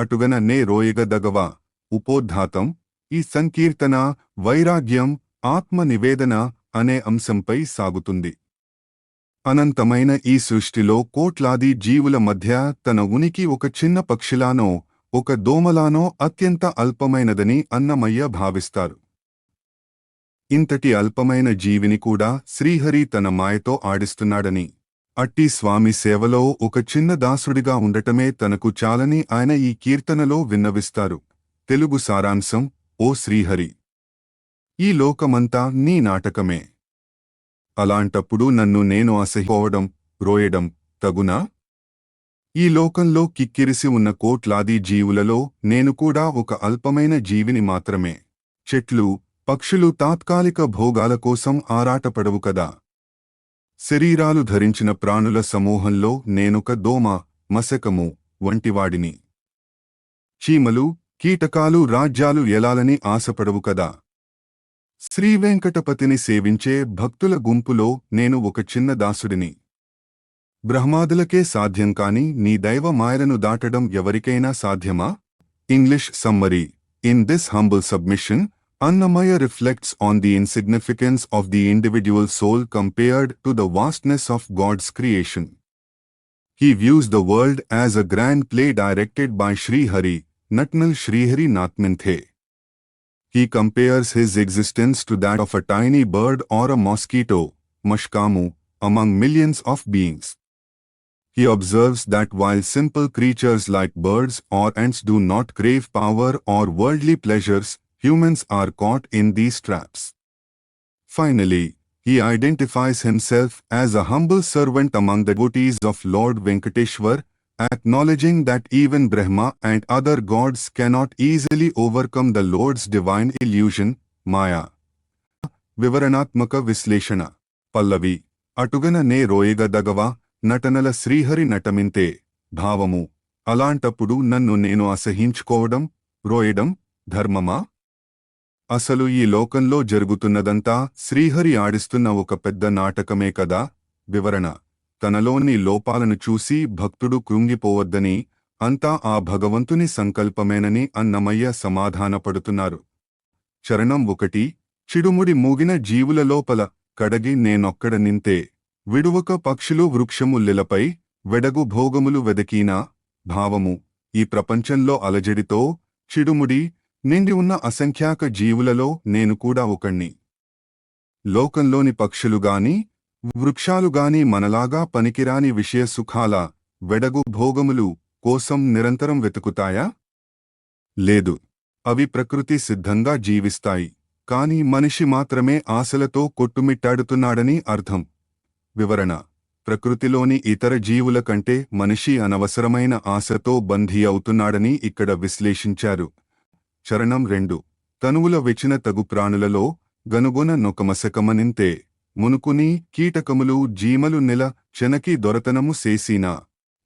అటుగన నే రోయగదగవ ఉపోద్ఘాతం ఈ సంకీర్తన వైరాగ్యం ఆత్మ నివేదన అనే అంశంపై సాగుతుంది. అనంతమైన ఈ సృష్టిలో కోట్లాది జీవుల మధ్య తన ఉనికి ఒక చిన్న పక్షిలానో ఒక దోమలానో అత్యంత అల్పమైనదని అన్నమయ్య భావిస్తారు. ఇంతటి అల్పమైన జీవిని కూడా శ్రీహరి తన మాయతో ఆడిస్తున్నాడని, అట్టి స్వామి సేవలో ఒక చిన్న దాసుడిగా ఉండటమే తనకు చాలని ఆయన ఈ కీర్తనలో విన్నవిస్తారు. తెలుగు సారాంశం: ఓ శ్రీహరి, ఈ లోకమంతా నీ నాటకమే. అలాంటప్పుడు నన్ను నేను అసహ్యపోవడం, రోయడం తగునా? ఈ లోకంలో కిక్కిరిసి ఉన్న కోట్లాది జీవులలో నేను కూడా ఒక అల్పమైన జీవిని మాత్రమే. చెట్లు, పక్షులు తాత్కాలిక భోగాల కోసం ఆరాటపడవు కదా. శరీరాలు ధరించిన ప్రాణుల సమూహంలో నేనొక దోమ, మశకము వంటివాడిని. చీమలు, కీటకాలు రాజ్యాలు ఎలాలని ఆశపడవు కదా. శ్రీవేంకటపతిని సేవించే భక్తుల గుంపులో నేను ఒక చిన్న దాసుడిని. బ్రహ్మాదులకే సాధ్యం కాని నీ దైవ మాయలను దాటడం ఎవరికైనా సాధ్యమా? English summary: in this humble submission, Annamaya reflects on the insignificance of the individual soul compared to the vastness of God's creation. He views the world as a grand play directed by Sri Hari, Natnal Srihari Natminthe. He compares his existence to that of a tiny bird or a mosquito, Mashkamu, among millions of beings. He observes that while simple creatures like birds or ants do not crave power or worldly pleasures, humans are caught in these traps. Finally, he identifies himself as a humble servant among the devotees of Lord Venkateshwar, acknowledging that even Brahma and other gods cannot easily overcome the Lord's divine illusion, Maya. వివరణాత్మక విశ్లేషణ. పల్లవి: అటుగన నే రోయగదగవ నటనల శ్రీహరి నటమింతే. భావము: అలాంటప్పుడు నన్ను నేను అసహించుకోవడం, రోయడం ధర్మమా? అసలు ఈ లోకంలో జరుగుతున్నదంతా శ్రీహరి ఆడిస్తున్న ఒక పెద్ద నాటకమే కదా. వివరణ: తనలోని లోపాలను చూసి భక్తుడు కృంగిపోవద్దని, అంతా ఆ భగవంతుని సంకల్పమేనని అన్నమయ్య సమాధానపడుతున్నారు. చరణం 1: చిడుముడి మూగిన జీవుల లోపల కడగి నేనొక్కడ నింతే. విడువక పక్షులు వృక్షముల్లెలపై వెడగు భోగములు వెదకీనా. భావము: ఈ ప్రపంచంలో అలజడితో చిడుముడి నిండి ఉన్న అసంఖ్యాక జీవులలో నేను కూడా ఒకణ్ణి. లోకంలోని పక్షులుగాని వృక్షాలుగాని మనలాగా పనికిరాని విషయ సుఖాల, వెడగు భోగములు కోసం నిరంతరం వెతుకుతాయా? లేదు. అవి ప్రకృతి సిద్ధంగా జీవిస్తాయి. కాని మనిషి మాత్రమే ఆశలతో కొట్టుమిట్టాడుతున్నాడని అర్థం. వివరణ: ప్రకృతిలోని ఇతర జీవుల కంటే మనిషి అనవసరమైన ఆశతో బంధీ అవుతున్నాడని ఇక్కడ విశ్లేషించారు. చరణం 2: తనువుల వెచిన తగు ప్రాణులలో గనుగొన నొకమశకమనింతే. మునుకుని కీటకములు జీమలు నెల చెనకి దొరతనము సేసీనా.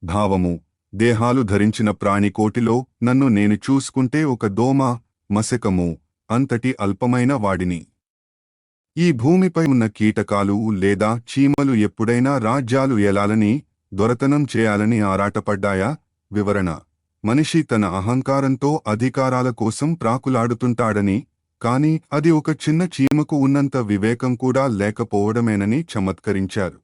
భావము: దేహాలు ధరించిన ప్రాణికోటిలో నన్ను నేను చూసుకుంటే ఒక దోమ, మశకము అంతటి అల్పమైన వాడిని. ఈ భూమిపై ఉన్న కీటకాలు లేదా చీమలు ఎప్పుడైనా రాజ్యాలు ఏలాలని, దొరతనం చేయాలని ఆరాటపడ్డాయా? వివరణ: మనిషి తన అహంకారంతో అధికారాల కోసం ప్రాకులాడుతుంటాడని, కాని అది ఒక చిన్న చీమకు ఉన్నంత వివేకం కూడా లేకపోవడమేనని చమత్కరించారు.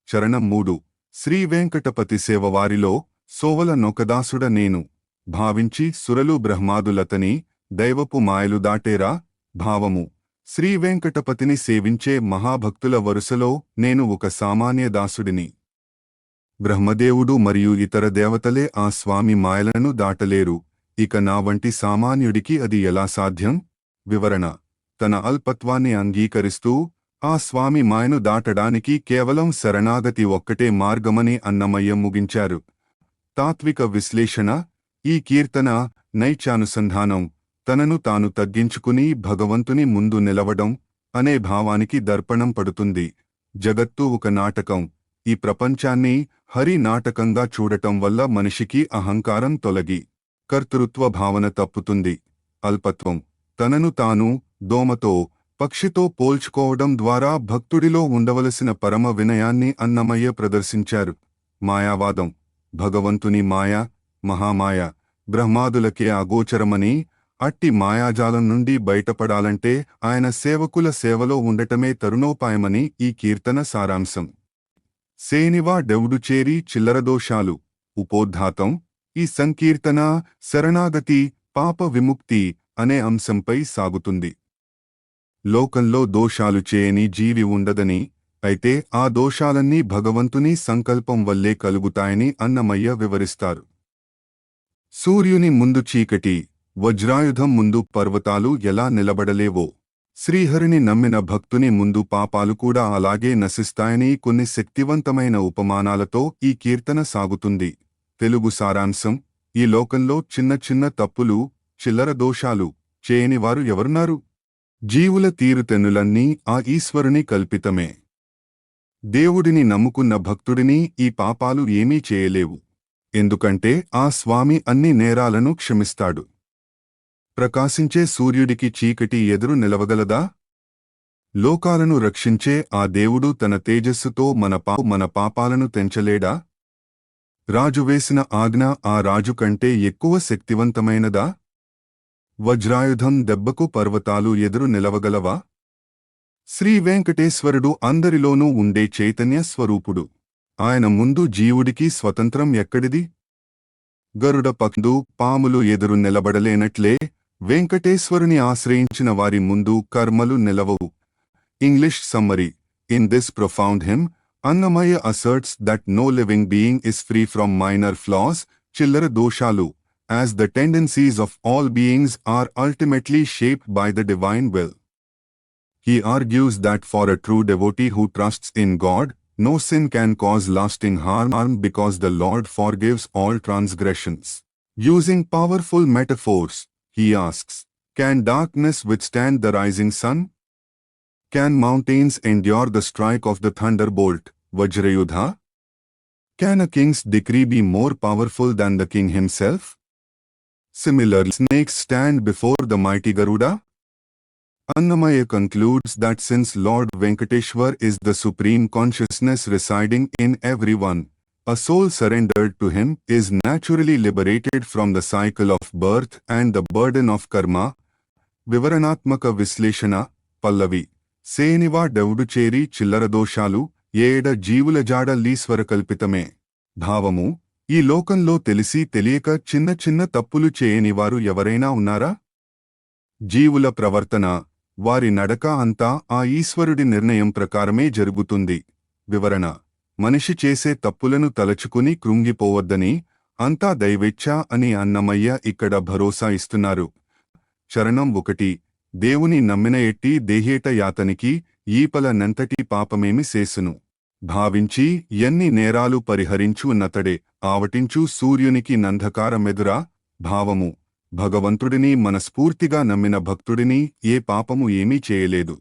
చరణం 3: శ్రీవేంకటపతి సేవవారిలో సోవల నొకదాసుడ నేను. భావించి సురలు బ్రహ్మాదులతని దైవపు మాయలు దాటేరా. భావము: శ్రీవేంకటపతిని సేవించే మహాభక్తుల వరుసలో నేను ఒక సామాన్య దాసుడిని. బ్రహ్మదేవుడు మరియు ఇతర దేవతలే ఆ స్వామి మాయలను దాటలేరు. ఇక నా వంటి సామాన్యుడికి అది ఎలా సాధ్యం? వివరణ: తన అల్పత్వాన్ని అంగీకరిస్తూ ఆ స్వామి మాయను దాటడానికి కేవలం శరణాగతి ఒక్కటే మార్గమని అన్నమయ్య ముగించారు. తాత్విక విశ్లేషణ: ఈ కీర్తన నైచానుసంధానం, తనను తాను తగ్గించుకుని భగవంతుని ముందు నిలవడం అనే భావానికి దర్పణం పడుతుంది. జగత్తు ఒక నాటకం. ఈ ప్రపంచాన్ని హరి నాటకంగా చూడటం వల్ల మనిషికి అహంకారం తొలగి కర్తృత్వ భావన తప్పుతుంది. అల్పత్వం, తనను తాను దోమతో, పక్షితో పోల్చుకోవడం ద్వారా భక్తుడిలో ఉండవలసిన పరమ వినయాన్ని అన్నమయ్య ప్రదర్శించారు. మాయావాదం: భగవంతుని మాయ, మహామాయ, బ్రహ్మాదులకే అగోచరమని, అట్టి మాయాజాలం నుండి బయటపడాలంటే ఆయన సేవకుల సేవలో ఉండటమే తరుణోపాయమని ఈ కీర్తన సారాంశం. సేనివా డెవుడు చేరి చిల్లరదోషాలు ఉపోద్ఘాతం. ఈ సంకీర్తన శరణాగతి, పాప విముక్తి అనే అంశంపై సాగుతుంది. లోకంలో దోషాలు చేయని జీవి ఉండదని, అయితే ఆ దోషాలన్నీ భగవంతుని సంకల్పం వల్లే కలుగుతాయని అన్నమయ్య వివరిస్తారు. సూర్యుని ముందు చీకటి, వజ్రాయుధం ముందు పర్వతాలు ఎలా నిలబడలేవో, శ్రీహరిని నమ్మిన భక్తుని ముందు పాపాలు కూడా అలాగే నశిస్తాయని కొన్ని శక్తివంతమైన ఉపమానాలతో ఈ కీర్తన సాగుతుంది. తెలుగు సారాంశం: ఈ లోకంలో చిన్న చిన్న తప్పులు, చిల్లర దోషాలు చేయనివారు ఎవరున్నారు? జీవుల తీరుతెన్నులన్నీ ఆ ఈశ్వరుని కల్పితమే. దేవుడిని నమ్ముకున్న భక్తుడిని ఈ పాపాలు ఏమీ చేయలేవు. ఎందుకంటే ఆ స్వామి అన్ని నేరాలను క్షమిస్తాడు. ప్రకాశించే సూర్యుడికి చీకటి ఎదురు నిలవగలదా? లోకాలను రక్షించే ఆ దేవుడు తన తేజస్సుతో మన పాపాలను తెంచలేడా? రాజు వేసిన ఆజ్ఞ ఆ రాజు కంటే ఎక్కువ శక్తివంతమైనదా? వజ్రాయుధం దెబ్బకు పర్వతాలు ఎదురు నిలవగలవా? శ్రీ వెంకటేశ్వరుడు అందరిలోనూ ఉండే చైతన్య స్వరూపుడు. ఆయన ముందు జీవుడికి స్వతంత్రం ఎక్కడిది? గరుడ పక్షులు, పాములు ఎదురు నిలబడలేనట్లే వెంకటేశ్వరుని ఆశ్రయించిన వారి ముందు కర్మలు నిలవవు. English summary. In this profound hymn, Annamaya asserts that no living being is free from minor flaws, chillera doshalu, as the tendencies of all beings are ultimately shaped by the divine will. He argues that for a true devotee who trusts in God, no sin can cause lasting harm because the Lord forgives all transgressions. Using powerful metaphors, he asks, can darkness withstand the rising sun? Can mountains endure the strike of the thunderbolt, Vajrayudha? Can a king's decree be more powerful than the king himself? Similarly, snakes stand before the mighty Garuda? Annamaya concludes that since Lord Venkateshwar is the supreme consciousness residing in everyone, a soul surrendered to him is naturally liberated from the cycle of birth and the burden of karma. Vivaranatmaka Visleshana, Pallavi. సేనివా డెవుడు చేరి చిల్లరదోషాలు, ఏడ జీవుల జాడ లీశ్వరకల్పితమే. భావము: ఈ లోకంలో తెలిసి తెలియక చిన్న చిన్న తప్పులు చేయనివారు ఎవరైనా ఉన్నారా? జీవుల ప్రవర్తన, వారి నడక అంతా ఆ ఈశ్వరుడి నిర్ణయం ప్రకారమే జరుగుతుంది. వివరణ: మనిషి చేసే తప్పులను తలచుకుని కృంగిపోవద్దని, అంతా దైవేచ్ఛ అని అన్నమయ్య ఇక్కడ భరోసా ఇస్తున్నారు. చరణం 1. దేవుని నమ్మిన ఎట్టి దేహేట యాతనికి ఈపల నెంతటి పాపమేమి సేసును. భావించి ఎన్ని నేరాలు పరిహరించు నతడే ఆవటించు సూర్యునికి నంధకారమెదురా. భావము: భగవంతుడిని మనస్ఫూర్తిగా నమ్మిన భక్తుడిని ఏ పాపము ఏమీ చేయలేదు.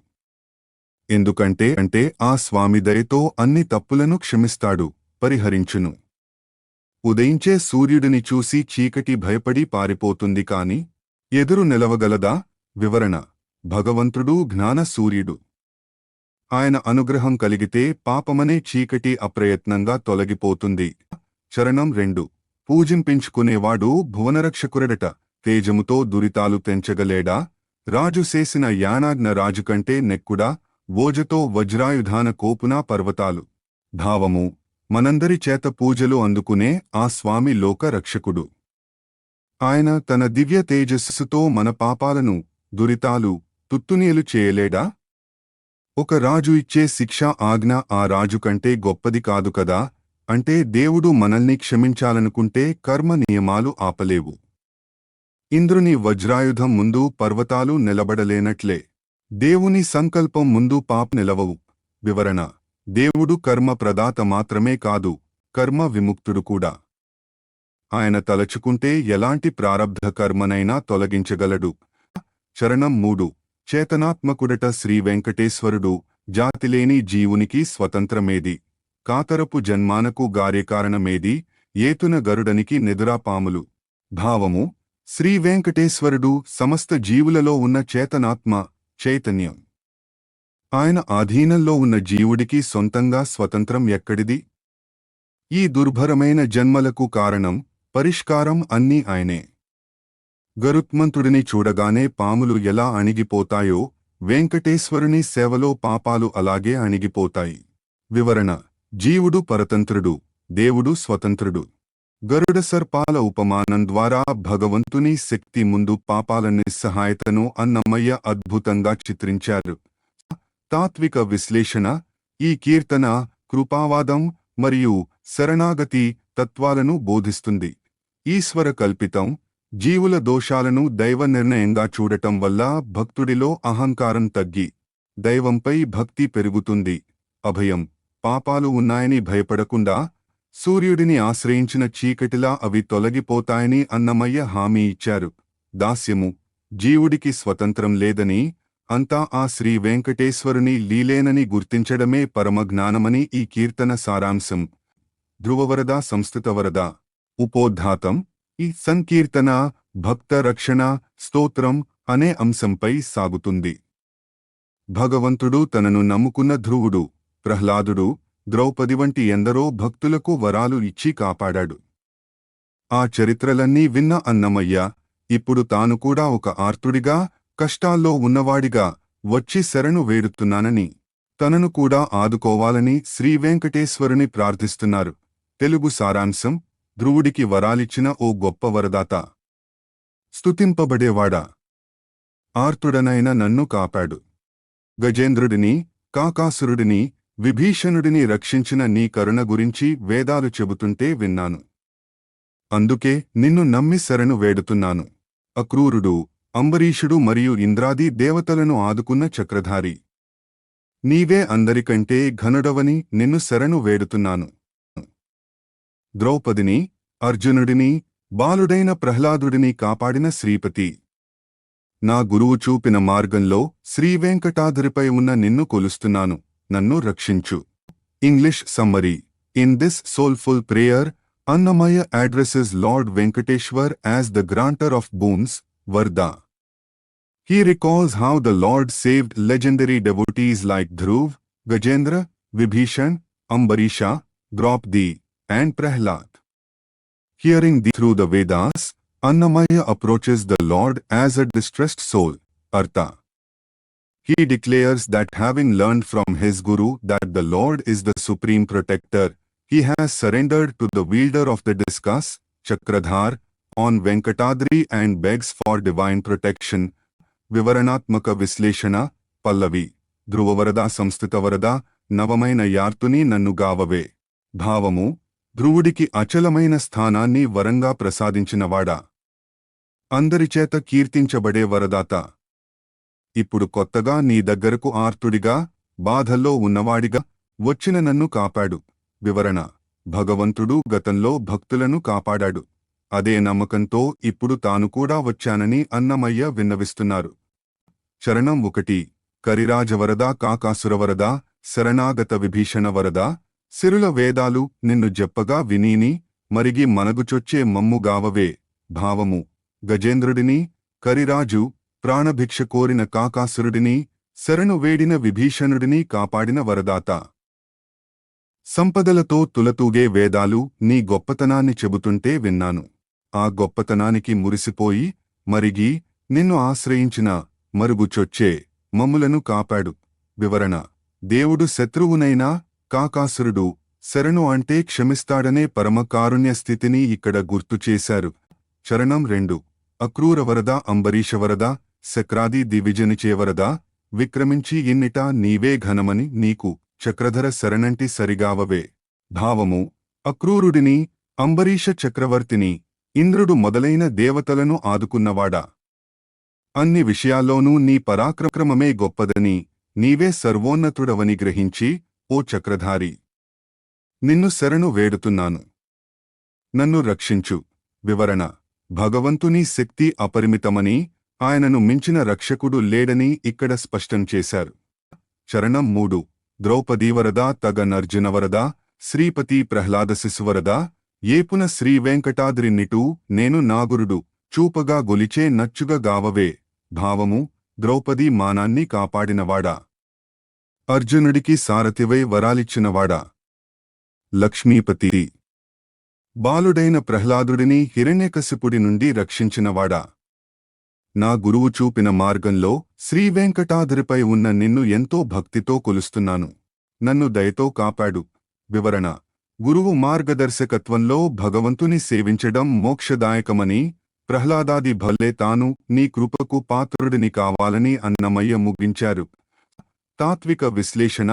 ఎందుకంటే ఆ స్వామి దయతో అన్ని తప్పులను క్షమిస్తాడు, పరిహరించును. ఉదయించే సూర్యుడిని చూసి చీకటి భయపడి పారిపోతుంది కాని ఎదురు నిలవగలదా? వివరణ: భగవంతుడు జ్ఞాన సూర్యుడు. ఆయన అనుగ్రహం కలిగితే పాపమనే చీకటి అప్రయత్నంగా తొలగిపోతుంది. చరణం 2. పూజింపించుకునేవాడు భువనరక్షకురడట, తేజముతో దురితాలు తెంచగలేడా? రాజు చేసిన యానాజ్ఞ రాజుకంటే నెక్కుడా, ఓజతో వజ్రాయుధాన కోపునా పర్వతాలు. భావము: మనందరి చేత పూజలు అందుకునే ఆ స్వామి లోక రక్షకుడు. ఆయన తన దివ్య తేజస్సుతో మన పాపాలను, దురితాలు, తుత్తునీలు చేయలేడా? ఒక రాజు ఇచ్చే శిక్షా ఆజ్ఞ ఆ రాజు కంటే గొప్పది కాదు కదా. అంటే దేవుడు మనల్ని క్షమించాలనుకుంటే కర్మ నియమాలు ఆపలేవు. ఇంద్రుని వజ్రాయుధం ముందు పర్వతాలు నిలబడలేనట్లే దేవుని సంకల్పం ముందు పాప నిలవవు. వివరణ: దేవుడు కర్మ ప్రదాత మాత్రమే కాదు, కర్మ విముక్తుడు కూడా. ఆయన తలచుకుంటే ఎలాంటి ప్రారబ్ధ కర్మనైనా తొలగించగలడు. చరణం 3. చేతనాత్మకుడట శ్రీ వెంకటేశ్వరుడు, జాతిలేని జీవునికి స్వతంత్రమేది? కాతరపు జన్మానకు గార్యకారణమేది? ఏతున గరుడనికి నిదురాపాములు. భావము: శ్రీ వెంకటేశ్వరుడు సమస్త జీవులలో ఉన్న చేతనాత్మ, చైతన్యం. ఆయన ఆధీనంలో ఉన్న జీవుడికి సొంతంగా స్వతంత్రం ఎక్కడిది? ఈ దుర్భరమైన జన్మలకు కారణం, పరిష్కారం అన్నీ ఆయనే. గరుత్మంతుడిని చూడగానే పాములు ఎలా అణిగిపోతాయో వెంకటేశ్వరుని సేవలో పాపాలు అలాగే అణిగిపోతాయి. వివరణ: జీవుడు పరతంత్రుడు, దేవుడు స్వతంత్రుడు. గరుడ సర్పాల ఉపమానం ద్వారా భగవంతుని శక్తి ముందు పాపాల నిస్సహాయతను అన్నమయ్య అద్భుతంగా చిత్రించారు. తాత్విక విశ్లేషణ: ఈ కీర్తన కృపావాదం మరియు శరణాగతి తత్వాలను బోధిస్తుంది. ఈశ్వర కల్పితం: జీవుల దోషాలను దైవ నిర్ణయంగా చూడటం వల్ల భక్తుడిలో అహంకారం తగ్గి దైవంపై భక్తి పెరుగుతుంది. అభయం: పాపాలు ఉన్నాయని భయపడకుండా సూర్యుడిని ఆశ్రయించిన చీకటిలా అవి తొలగిపోతాయని అన్నమయ్య హామీ ఇచ్చారు. దాస్యము: జీవుడికి స్వతంత్రం లేదని, అంతా ఆ శ్రీ వెంకటేశ్వరుని లీలేనని గుర్తించడమే పరమజ్ఞానమని ఈ కీర్తన సారాంశం. ధ్రువవరద సంస్థితవరద. ఉపోద్ఘాతం: ఈ సంకీర్తన భక్త రక్షణ స్తోత్రం అనే అంశంపై సాగుతుంది. భగవంతుడు తనను నమ్ముకున్న ధ్రువుడు, ప్రహ్లాదుడు, ద్రౌపది వంటి ఎందరో భక్తులకు వరాలు ఇచ్చి కాపాడాడు. ఆ చరిత్రలన్నీ విన్న అన్నమయ్య ఇప్పుడు తాను కూడా ఒక ఆర్తుడిగా, కష్టాల్లో ఉన్నవాడిగా వచ్చి శరణు వేడుతున్నానని, తనను కూడా ఆదుకోవాలని శ్రీవెంకటేశ్వరుని ప్రార్థిస్తున్నారు. తెలుగు సారాంశం: ధ్రువుడికి వరాలిచ్చిన ఓ గొప్ప వరదాత, స్తుతింపబడేవాడా, ఆర్తుడనైన నన్ను కాపాడు. గజేంద్రుడిని, కాకాసురుడిని, విభీషణుడిని రక్షించిన నీ కరుణ గురించి వేదాలు చెబుతుంటే విన్నాను. అందుకే నిన్ను నమ్మి శరణు వేడుతున్నాను. అక్రూరుడు, అంబరీషుడు మరియు ఇంద్రాది దేవతలను ఆదుకున్న చక్రధారి, నీవే అందరికంటే ఘనుడవని నిన్ను శరణు వేడుతున్నాను. ద్రౌపదిని, అర్జునుడిని, బాలుడైన ప్రహ్లాదుడిని కాపాడిన శ్రీపతి, నా గురువు చూపిన మార్గంలో శ్రీవెంకటాద్రిపై ఉన్న నిన్ను కొలుస్తున్నాను, నన్ను రక్షించు. English summary: in this soulful prayer, Annamaya addresses Lord Venkateshwar as the granter of boons, Varda. He recalls how the Lord saved legendary devotees like Dhruv, Gajendra, Vibhishan, Ambarisha, Draupadi, and Prahlad. Hearing through the Vedas, Annamaya approaches the Lord as a distressed soul, Artha. He declares that having learned from his Guru that the Lord is the supreme protector, he has surrendered to the wielder of the discus, Chakradhar, on Venkatadri and begs for divine protection. వివరణాత్మక విశ్లేషణ. పల్లవి: ధ్రువవరద సంస్థితవరద, నవమైన యార్తుని నన్ను గావవే. భావము: ధ్రువుడికి అచలమైన స్థానాన్ని వరంగా ప్రసాదించినవాడా, అందరిచేత కీర్తించబడే వరదాత, ఇప్పుడు కొత్తగా నీ దగ్గరకు ఆర్తుడిగా, బాధల్లో ఉన్నవాడిగా వచ్చిన నన్ను కాపాడు. వివరణ: భగవంతుడు గతంలో భక్తులను కాపాడాడు. అదే నమ్మకంతో ఇప్పుడు తాను కూడా వచ్చానని అన్నమయ్య విన్నవిస్తున్నారు. చరణం 1. కరిరాజవరద కాకాసురవరద, శరణాగత విభీషణ వరద. సిరుల వేదాలు నిన్ను జెప్పగా వినీని, మరిగి మనగుచొచ్చే మమ్ము గావవే. భావము: గజేంద్రుడిని, కరిరాజు, ప్రాణభిక్ష కోరిన కాకాసురుడిని, శరణు వేడిన విభీషణుడిని కాపాడిన వరదాత. సంపదలతో తులతూగే వేదాలు నీ గొప్పతనాన్ని చెబుతుంటే విన్నాను. ఆ గొప్పతనానికి మురిసిపోయి, మరిగి, నిన్ను ఆశ్రయించిన మరుగుచొచ్చే మమ్ములను కాపాడు. వివరణ: దేవుడు శత్రువునైనా కాకాసురుడు శరణు అంటే క్షమిస్తాడనే పరమకారుణ్య స్థితిని ఇక్కడ గుర్తుచేశారు. చరణం 2. అక్రూరవరద అంబరీషవరద, శక్రాది దివిజనిచేవరద. విక్రమించి ఇన్నిటా నీవే ఘనమని నీకు చక్రధర శరణంటి సరిగావవే. భావము: అక్రూరుడిని, అంబరీష చక్రవర్తిని, ఇంద్రుడు మొదలైన దేవతలను ఆదుకున్నవాడా, అన్ని విషయాల్లోనూ నీ పరాక్రమమే గొప్పదని, నీవే సర్వోన్నతుడవని గ్రహించి, ఓ చక్రధారి, నిన్ను శరణు వేడుతున్నాను, నన్ను రక్షించు. వివరణ: భగవంతుని శక్తి అపరిమితమని, ఆయనను మించిన రక్షకుడు లేడని ఇక్కడ స్పష్టం చేశారు. చరణం 3. ద్రౌపదీవరద తగనర్జునవరద, శ్రీపతి ప్రహ్లాద శిశువరద. ఏపున శ్రీ వెంకటాద్రి నిటూ నేను నాగురుడు చూపగా గొలిచే నచ్చుగ గావవే. భావము: ద్రౌపదీ మానాన్ని కాపాడినవాడా, అర్జునుడికి సారథివై వరాలిచ్చినవాడా, లక్ష్మీపతి, బాలుడైన ప్రహ్లాదుడిని హిరణ్యకశిపుడి నుండి రక్షించినవాడా, నా గురువు చూపిన మార్గంలో శ్రీవేంకటాద్రిపై ఉన్న నిన్ను ఎంతో భక్తితో కొలుస్తున్నాను. నన్ను దయతో కాపాడు. వివరణ: గురువు మార్గదర్శకత్వంలో భగవంతుని సేవించడం మోక్షదాయకమని, ప్రహ్లాదాది భల్లే తాను నీ కృపకు పాత్రుడిని కావాలని అన్నమయ్య ముగించారు. తాత్విక విశ్లేషణ: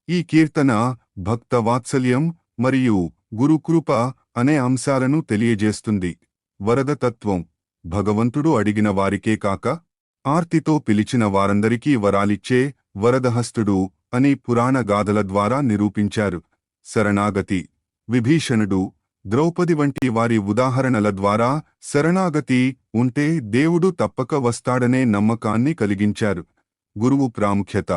ఈ కీర్తన భక్త వాత్సల్యం మరియు గురుకృప అనే అంశాలను తెలియజేస్తుంది. వరదతత్వం: భగవంతుడు అడిగిన వారికే కాక ఆర్తితో పిలిచిన వారందరికీ వరాలిచ్చే వరదహస్తుడు అని పురాణ గాథల ద్వారా నిరూపించారు. శరణాగతి: విభీషణుడు, ద్రౌపది వంటి వారి ఉదాహరణల ద్వారా శరణాగతి ఉంటే దేవుడు తప్పక వస్తాడనే నమ్మకాన్ని కలిగించారు. గురువు ప్రాముఖ్యత: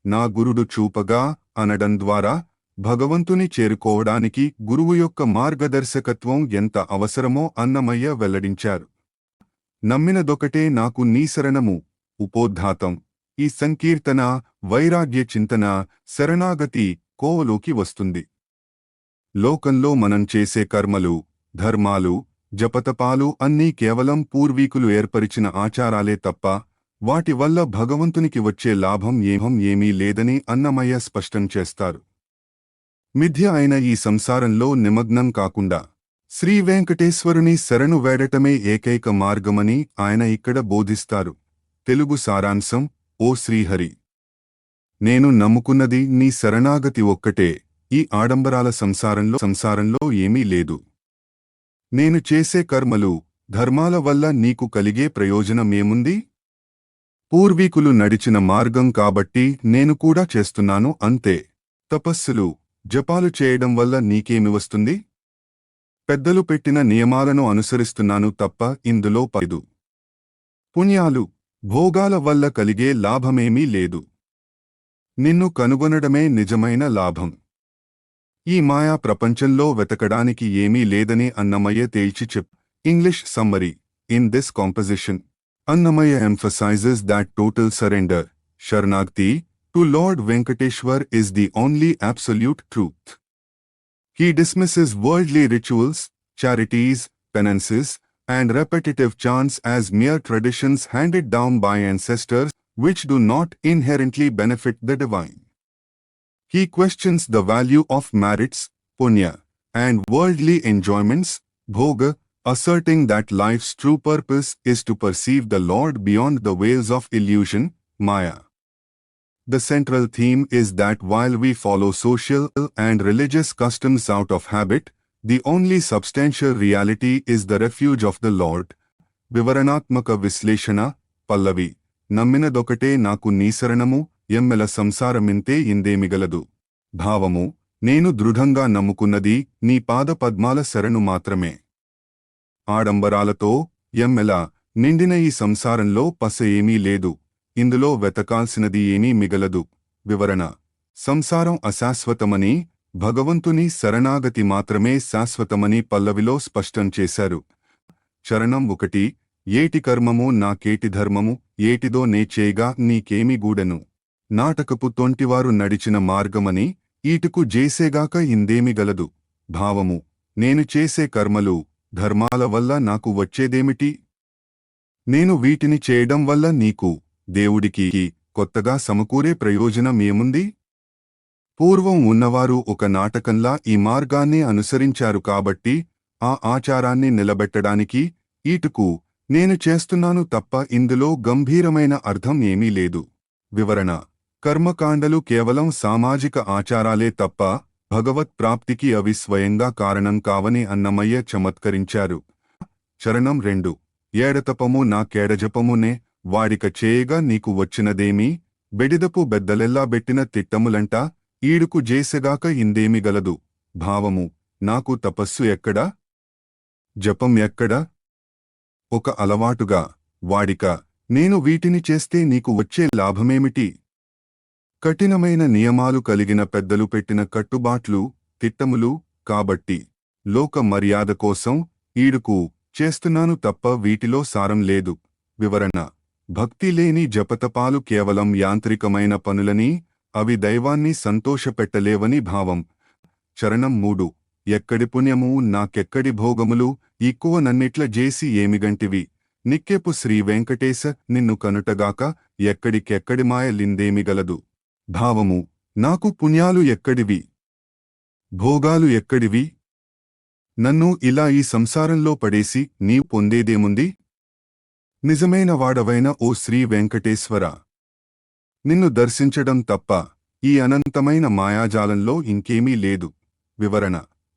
నా గురుడు చూపగా అనడం ద్వారా భగవంతుని చేరుకోవడానికి గురువు యొక్క మార్గదర్శకత్వం ఎంత అవసరమో అన్నమయ్య వెల్లడించారు. నమ్మినదొకటే నాకు నీ శరణము. ఉపోద్ఘాతం: ఈ సంకీర్తన వైరాగ్య చింతన, శరణాగతి కోవలోకి వస్తుంది. లోకంలో మనం చేసే కర్మలు, ధర్మాలు, జపతపాలు అన్నీ కేవలం పూర్వీకులు ఏర్పరిచిన ఆచారాలే తప్ప వాటి వల్ల భగవంతునికి వచ్చే లాభం ఏమీ లేదని అన్నమయ్య స్పష్టం చేస్తారు. మిథ్య అయిన ఈ సంసారంలో నిమగ్నం కాకుండా శ్రీవేంకటేశ్వరుని శరణు వేడటమే ఏకైక మార్గమని ఆయన ఇక్కడ బోధిస్తారు. తెలుగు సారాంశం: ఓ శ్రీహరి, నేను నమ్ముకున్నది నీ శరణాగతి ఒక్కటే. ఈ ఆడంబరాల సంసారంలో ఏమీ లేదు. నేను చేసే కర్మలు, ధర్మాల వల్ల నీకు కలిగే ప్రయోజనమేముంది? పూర్వీకులు నడిచిన మార్గం కాబట్టి నేను కూడా చేస్తున్నాను అంతే. తపస్సులు, జపాలు చేయడం వల్ల నీకేమి వస్తుంది? పెద్దలు పెట్టిన నియమాలను అనుసరిస్తున్నాను తప్ప ఇందులో పైదు పుణ్యాలు, భోగాల వల్ల కలిగే లాభమేమీ లేదు. నిన్ను కనుగొనడమే నిజమైన లాభం. ఈ మాయా ప్రపంచంలో వెతకడానికి ఏమీ లేదని అన్నమయ్య తేల్చి English summary: in this composition, Annamaya emphasizes that total surrender, Sharanagati, to Lord Venkateshwar is the only absolute truth. He dismisses worldly rituals, charities, penances, and repetitive chants as mere traditions handed down by ancestors, which do not inherently benefit the divine. He questions the value of merits, punya, and worldly enjoyments, bhoga, asserting that life's true purpose is to perceive the Lord beyond the veils of illusion, maya. The central theme is that while we follow social and religious customs out of habit, the only substantial reality is the refuge of the Lord. వివరణాత్మక విశ్లేషణ: పల్లవి: నమ్మినదొకటే నాకు నీ శరణము, ఎమ్మెల సంసారమింతే ఇందేమిగలదు. భావము: నేను దృఢంగా నమ్ముకున్నది నీ పాదపద్మాల శరణు మాత్రమే. ఆడంబరాలతో ఎమ్మెల నిండిన ఈ సంసారంలో పస ఏమీ లేదు. ఇందులో వెతకాల్సినది ఏమీ మిగలదు. వివరణ: సంసారం అశాశ్వతమని, భగవంతుని శరణాగతి మాత్రమే శాశ్వతమని పల్లవిలో స్పష్టం చేశారు. చరణం 1: ఏటి కర్మము నాకేటి ధర్మము, ఏటిదో నే చేయగా నీకేమి గూడెను. నాటకపు తొంటివారు నడిచిన మార్గమని, ఈటుకు జేసేగాక ఇందేమి గలదు. భావము: నేను చేసే కర్మలు, ధర్మాల వల్ల నాకు వచ్చేదేమిటి? నేను వీటిని చేయడం వల్ల నీకు, దేవుడికి కొత్తగా సమకూరే ప్రయోజనం ఏముంది? పూర్వం ఉన్నవారు ఒక నాటకంలా ఈ మార్గాన్ని అనుసరించారు కాబట్టి ఆ ఆచారాన్ని నిలబెట్టడానికి ఈటుకు నేను చేస్తున్నాను తప్ప ఇందులో గంభీరమైన అర్థం ఏమీ లేదు. వివరణ: కర్మకాండలు కేవలం సామాజిక ఆచారాలే తప్ప భగవత్ ప్రాప్తికి అవి స్వయంగా కారణం కావని అన్నమయ్య చమత్కరించారు. చరణం 2: ఏడతపము నా కేడజపమునే, వాడిక చేయగా నీకు వచ్చినదేమీ, బెడిదపు బెద్దలెల్లా బెట్టిన తిట్టములంట, ఈడుకు జేసెగాక ఇందేమి గలదు. భావము: నాకు తపస్సు ఎక్కడా, జపం ఎక్కడా? ఒక అలవాటుగా, వాడిక నేను వీటిని చేస్తే నీకు వచ్చే లాభమేమిటి? కఠినమైన నియమాలు కలిగిన పెద్దలు పెట్టిన కట్టుబాట్లు, తిట్టములు కాబట్టి లోక మర్యాద కోసం ఈడుకు చేస్తున్నాను తప్ప వీటిలో సారం లేదు. వివరణ: భక్తి లేని జపతపాలు కేవలం యాంత్రికమైన పనులని, అవి దైవాన్ని సంతోషపెట్టలేవని భావం. చరణం 3: ఎక్కడి పుణ్యము నాకెక్కడి భోగములు, ఎక్కువ నన్నిట్ల జేసి ఏమిగంటివి. నిక్కెపు శ్రీ వెంకటేశ నిన్ను కనుటగాక ఎక్కడికెక్కడి మాయలిందేమిగలదు. భావము నాకు పుణ్యాలు ఎక్కడివి, భోగాలు ఎక్కడివి? నన్ను ఇలా ఈ సంసారంలో పడేసి నీవు పొందేదేముంది? నిజమైన వాడవైన ఓ శ్రీ వెంకటేశ్వర, నిన్ను దర్శించడం తప్ప ఈ అనంతమైన మాయాజాలంలో ఇంకేమీ లేదు. వివరణ: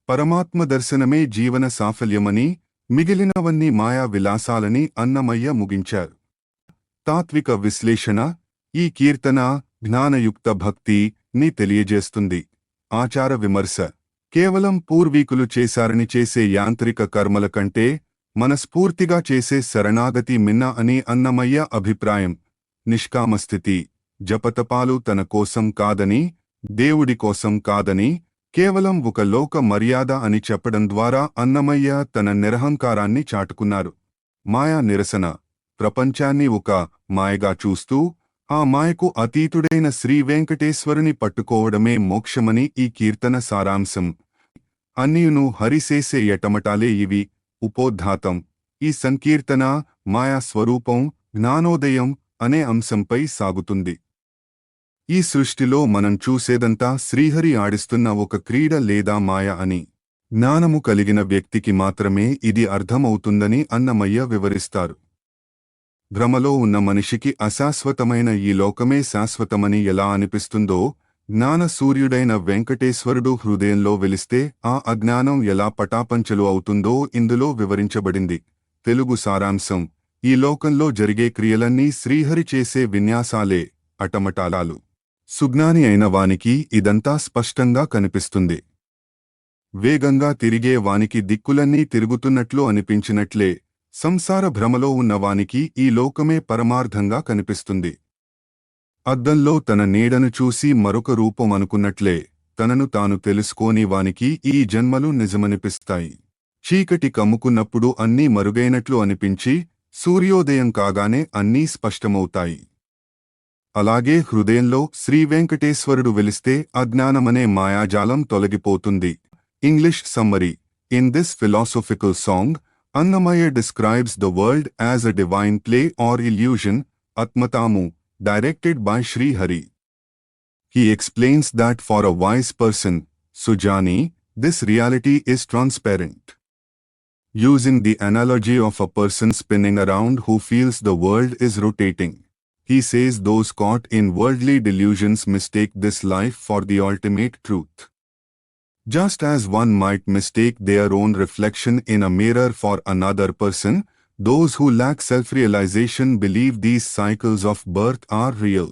పరమాత్మ దర్శనమే జీవన సాఫల్యమని, మిగిలినవన్నీ మాయా విలాసాలని అన్నమయ్య ముగించారు. తాత్విక విశ్లేషణ: ఈ కీర్తన జ్ఞానయుక్త భక్తి ని తెలియజేస్తుంది. ఆచార విమర్శ: కేవలం పూర్వీకులు చేశారని చేసే యాంత్రిక కర్మల కంటే మనస్ఫూర్తిగా చేసే శరణాగతి మిన్న అని అన్నమయ్య అభిప్రాయం. నిష్కామస్థితి: జపతపాలు తన కోసం కాదని, దేవుడి కోసం కాదని, కేవలం ఒక లోక మర్యాద అని చెప్పడం ద్వారా అన్నమయ్య తన నిరహంకారాన్ని చాటుకున్నారు. మాయా నిరసన: ప్రపంచాన్ని ఒక మాయగా చూస్తూ ఆ మాయకు అతీతుడైన శ్రీ వెంకటేశ్వరుని పట్టుకోవడమే మోక్షమని ఈ కీర్తన సారాంశం. అన్నియును హరిసేసే ఎటమటాలే ఇవి. ఉపోద్ఘాతం: ఈ సంకీర్తన మాయా స్వరూపం, జ్ఞానోదయం అనే అంశంపై సాగుతుంది. ఈ సృష్టిలో మనం చూసేదంతా శ్రీహరి ఆడిస్తున్న ఒక క్రీడ లేదా మాయ అని. జ్ఞానము కలిగిన వ్యక్తికి మాత్రమే ఇది అర్థమవుతుందని అన్నమయ్య వివరిస్తారు. భ్రమలో ఉన్న మనిషికి అశాశ్వతమైన ఈ లోకమే శాశ్వతమని ఎలా అనిపిస్తుందో, జ్ఞాన సూర్యుడైన వెంకటేశ్వరుడు హృదయంలో వెలిస్తే ఆ అజ్ఞానం ఎలా పటాపంచలు అవుతుందో ఇందులో వివరించబడింది. తెలుగు సారాంశం: ఈ లోకంలో జరిగే క్రియలన్నీ శ్రీహరి చేసే విన్యాసాలే, అటమటాలాలు. సుజ్ఞాని అయిన వానికి ఇదంతా స్పష్టంగా కనిపిస్తుంది. వేగంగా తిరిగే వానికి దిక్కులన్నీ తిరుగుతున్నట్లు అనిపించినట్లే సంసార భ్రమలో ఉన్నవానికి ఈ లోకమే పరమార్థంగా కనిపిస్తుంది. అద్దంలో తన నీడను చూసి మరొక రూపం అనుకున్నట్లే తనను తాను తెలుసుకోని వానికి ఈ జన్మలు నిజమనిపిస్తాయి. చీకటి కమ్ముకున్నప్పుడు అన్నీ మరుగైనట్లు అనిపించి సూర్యోదయం కాగానే అన్నీ స్పష్టమవుతాయి. అలాగే హృదయంలో శ్రీవెంకటేశ్వరుడు వెలిస్తే అజ్ఞానమనే మాయాజాలం తొలగిపోతుంది. English summary: in this philosophical song, Annamaya describes the world as a divine play or illusion, Atmatamu, directed by Sri Hari. He explains that for a wise person, Sujani, this reality is transparent. Using the analogy of a person spinning around who feels the world is rotating, he says those caught in worldly delusions mistake this life for the ultimate truth. Just as one might mistake their own reflection in a mirror for another person, those who lack self-realization believe these cycles of birth are real.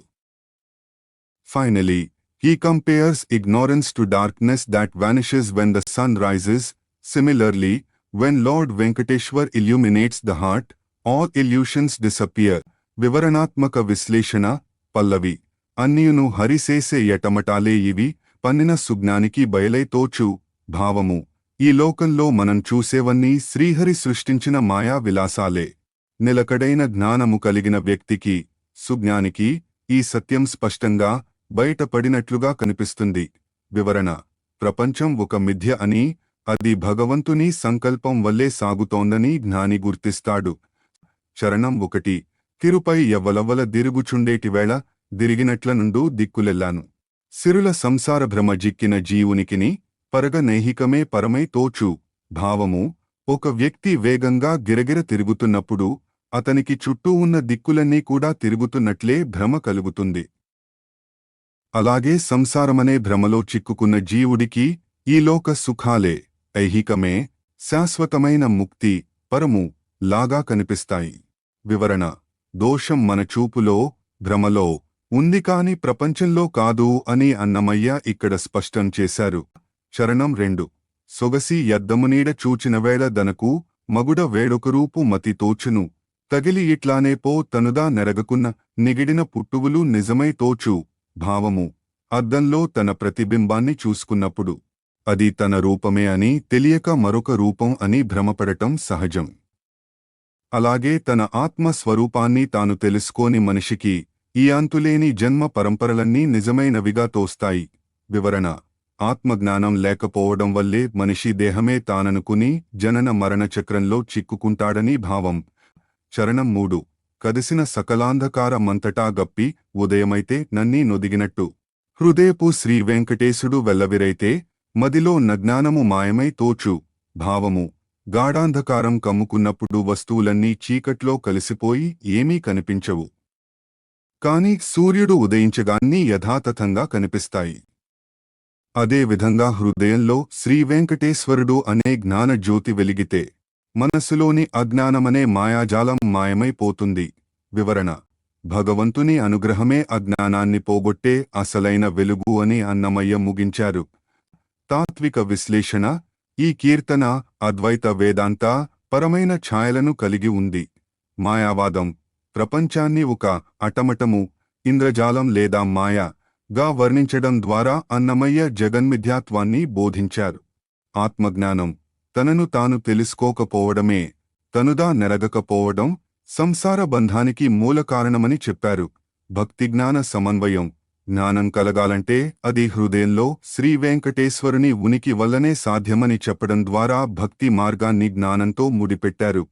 Finally, he compares ignorance to darkness that vanishes when the sun rises. Similarly, when Lord Venkateshwar illuminates the heart, all illusions disappear. Vivaranatmaka Visleshana, Pallavi. Anniyunu harisese yatamatale ivi, పన్నిన సుజ్ఞానికి బయలై తోచు. భావము: ఈ లోకంలో మనం చూసేవన్నీ శ్రీహరి సృష్టించిన మాయా విలాసాలే. నిలకడైన జ్ఞానము కలిగిన వ్యక్తికి, సుజ్ఞానికి ఈ సత్యం స్పష్టంగా బయటపడినట్లుగా కనిపిస్తుంది. వివరణ: ప్రపంచం ఒక మిథ్య అని, అది భగవంతుని సంకల్పం వల్లే సాగుతోందని జ్ఞాని గుర్తిస్తాడు. చరణం 1: తిరుపై ఎవ్వలవ్వల దిరుగుచుండేటివేళ, దిరిగినట్ల నుండు దిక్కులెల్లాను. సిరుల సంసార భ్రమ జిక్కిన జీవునికిని పరగ నైహికమే పరమై తోచు. భావము: ఒక వ్యక్తి వేగంగా గిరగిర తిరుగుతున్నప్పుడు అతనికి చుట్టూ ఉన్న దిక్కులన్నీ కూడా తిరుగుతున్నట్లే భ్రమ కలుగుతుంది. అలాగే సంసారమనే భ్రమలో చిక్కుకున్న జీవుడికి ఈ లోక సుఖాలే, ఐహికమే, శాశ్వతమైన ముక్తి, పరము లాగా కనిపిస్తాయి. వివరణ: దోషం మన చూపులో, భ్రమలో ఉంది కాని ప్రపంచంలో కాదు అని అన్నమయ్య ఇక్కడ స్పష్టం చేశారు. చరణం 2: సొగసి యద్దమునీడ చూచినవేళ దనకు మగుడ వేడొకరూపు మతి తోచును, తగిలి ఇట్లానే పో తనుదా నెరగకున్న నిగిడిన పుట్టువులు నిజమై తోచు. భావము: అద్దంలో తన ప్రతిబింబాన్ని చూసుకున్నప్పుడు అది తన రూపమే అని తెలియక మరొక రూపం అని భ్రమపడటం సహజం. అలాగే తన ఆత్మ స్వరూపాన్ని తాను తెలుసుకోని మనిషికి ఈ అంతులేని జన్మ పరంపరలన్నీ నిజమైనవిగా తోస్తాయి. వివరణ: ఆత్మజ్ఞానం లేకపోవడం వల్లే మనిషి దేహమే తాననుకుని జనన మరణ చక్రంలో చిక్కుకుంటాడని భావం. చరణం 3 కదిసిన సకలాంధకార మంతటా గప్పి ఉదయమైతే నన్నీ నొదిగినట్టు హృదయపు శ్రీ వెంకటేశుడు వెల్లవిరైతే మదిలో నజ్ఞానము మాయమై తోచు భావము గాఢాంధకారం కమ్ముకున్నప్పుడు వస్తువులన్నీ చీకట్లో కలిసిపోయి ఏమీ కనిపించవు. కాని సూర్యుడు ఉదయించగాన్ని యథాతథంగా కనిపిస్తాయి. అదేవిధంగా హృదయంలో శ్రీవెంకటేశ్వరుడు అనే జ్ఞానజ్యోతి వెలిగితే మనస్సులోని అజ్ఞానమనే మాయాజాలం మాయమైపోతుంది. వివరణ: భగవంతుని అనుగ్రహమే అజ్ఞానాన్ని పోగొట్టే అసలైన వెలుగు అని అన్నమయ్య ముగించారు. తాత్విక విశ్లేషణ: ఈ కీర్తన అద్వైత వేదాంత పరమైన ఛాయలను కలిగి ఉంది. మాయావాదం ప్రపంచాన్ని ఒక అటమటము, ఇంద్రజాలం లేదా మాయగా వర్ణించడం ద్వారా అన్నమయ్య జగన్మిథ్యాత్వాన్ని బోధించారు. ఆత్మజ్ఞానం తనను తాను తెలుసుకోకపోవడమే, తనుదా నెరగకపోవడం సంసార బంధానికి మూల కారణమని చెప్పారు. భక్తిజ్ఞాన సమన్వయం: జ్ఞానం కలగాలంటే అది హృదయంలో శ్రీవెంకటేశ్వరుని ఉనికి వల్లనే సాధ్యమని చెప్పడం ద్వారా భక్తి మార్గాన్ని జ్ఞానంతో ముడిపెట్టారు.